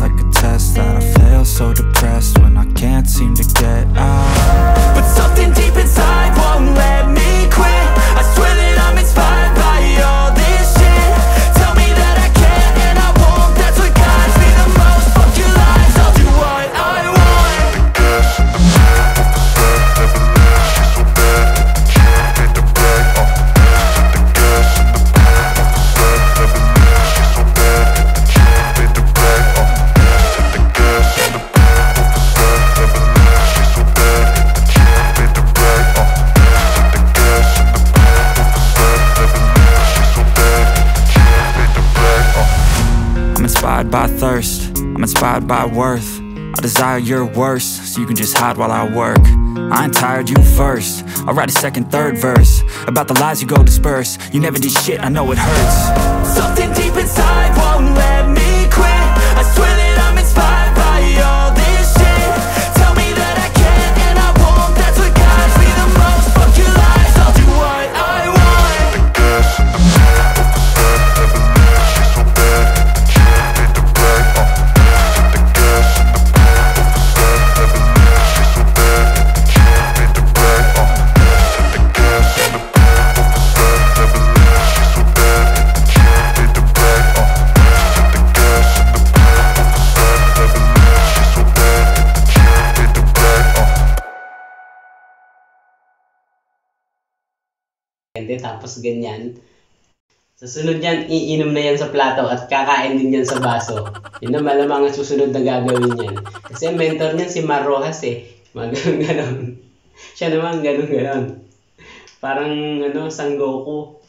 like a test that I fail, so depressed when I can't seem to get out. But something deep inside won't let me quit. I swear that I'm inspired by all this shit. Tell me that I can and I won't. That's what guides me the most. Fuck your lies, I'll do what I want. I'm inspired by thirst, I'm inspired by worth. I desire your worst, so you can just hide while I work. I ain't tired, you first. I'll write a second, third verse about the lies you go disperse. You never did shit, I know it hurts. Something deep inside won't let me quit. I swear that I'm inspired by all this shit. Tell me that I can and I won't. That's what guides me the most. Fuck your lies, I'll do what I want. Tapos ganyan. Susunod yan, iinom na yan sa plato at kakain din yan sa baso. Yun na malamang ang susunod na gagawin yan. Kasi ang mentor niyan si Mar Rojas eh. Mga ganon. Siya naman ganon. Parang San Goku.